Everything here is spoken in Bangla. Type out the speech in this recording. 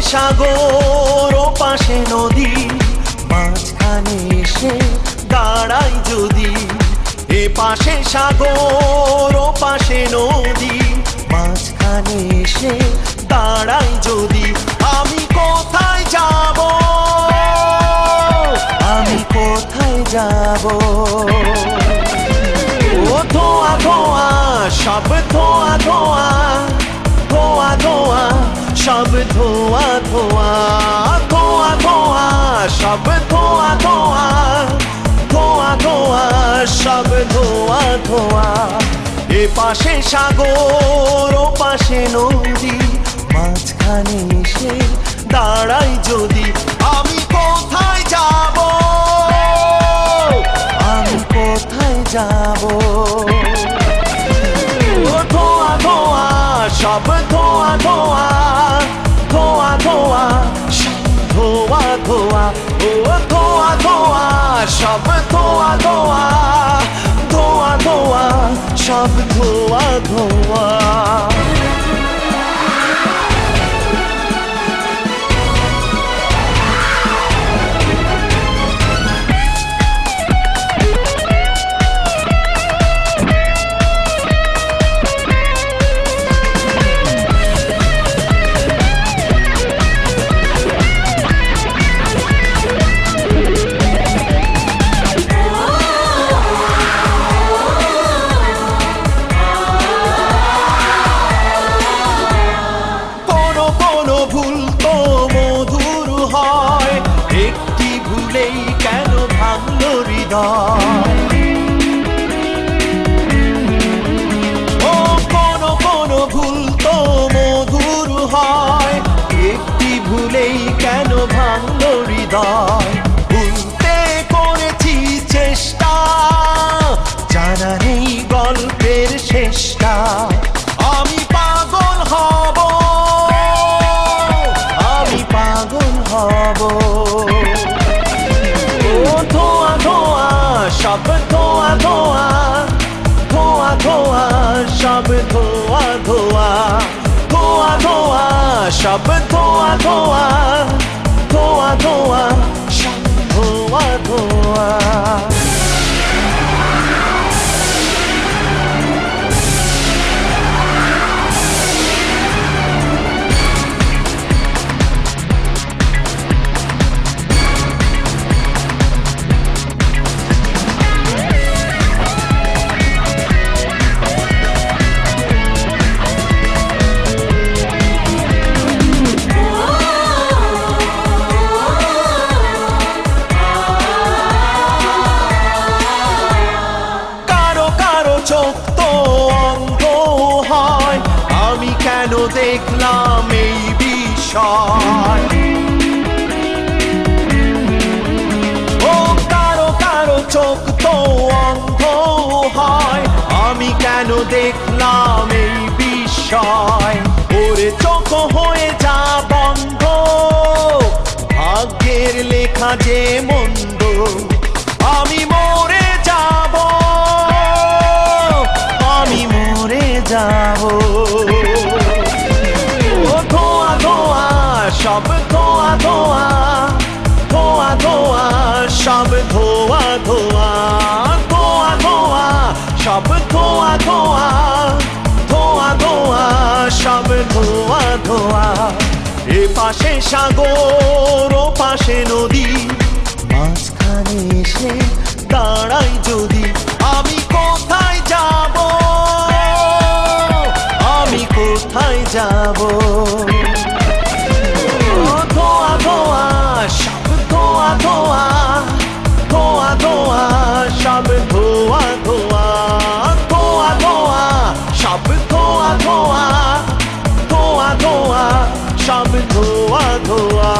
সাগর ওপাশে নদী, মাঝখানে এসে দাঁড়াই যদি। এ পাশে সাগর ওপাশে নদী, মাঝখানে এসে দাঁড়াই যদি। আমি কোথায় যাব, আমি কোথায় যাব? ও ধোয়া ধোয়া সব ধোয়া ধোয়া, ধোয়া ধোয়া সব ধোয়া ধোয়া, ধোয়া ধোয়া সব ধোয়া ধোয়া, ধোয়া ধোয়া সব ধোয়া ধোয়া। এ পাশে সাগর ও পাশে নদী, মাঝখানে এসে দাঁড়াই যদি। আমি কোথায় যাব, আমি কোথায় যাব? ধোয়া ধোয়া সব ধোয়া ধোয়া, ধোয়া ধোয়া ধোয়া ধোয়া, ও ধোয়া ধোয়া সব ধোয়া ধোয়া, ধোয়া ধোয়া সব ধোয়া ধোয়া। ভুল তো মধুর হয়, একটি ভুলেই কেন ভাঙলো হৃদয়? ও কোনো ভুল তো মধুর হয়, একটি ভুলেই কেন ভাঙলো হৃদয়? ভুলতে করেছি চেষ্টা, জানা নেই গল্পের শেষটা। আমি পাগল হব, পাগল হব। ও ধোয়া ধোয়া সব ধোয়া ধোয়া, ধোয়া ধোয়া সব ধোয়া ধোয়া, ধোয়া ধোয়া সব ধোয়া ধোয়া, ধোয়া ধোয়া সব ধোয়া ধোয়া। চোখ তো অন্ধ হয়, আমি কেন দেখলাম এই বিষয়? ও কারো কারো চোখ তো অন্ধ হয়, আমি কেন দেখলাম এই বিষয়? ওরে চোখ হয়ে যা বন্ধ, ভাগ্যের লেখা যে মন্দ। আমি মরে যাব, আমি মরে যাব। ও ধোয়া ধোয়া সব ধোয়া ধোয়া, ধোয়া ধোয়া সব ধোয়া ধোয়া, ধোয়া ধোয়া সব ধোয়া ধোয়া, ধোয়া ধোয়া সব ধোয়া ধোয়া। এ পাশে সাগর ও পাশে নদী, মাঝখানে এসে দাঁড়াই যদি। আমি কোথায় যাব, আমি কোথায় যাব? ধোয়া ধোয়া সব ধোয়া ধোয়া, ধোয়া ধোয়া সব ধোয়া ধোয়া, ধোয়া ধোয়া সব ধোয়া ধোয়া, ধোয়া ধোয়া সব ধোয়া ধোয়া।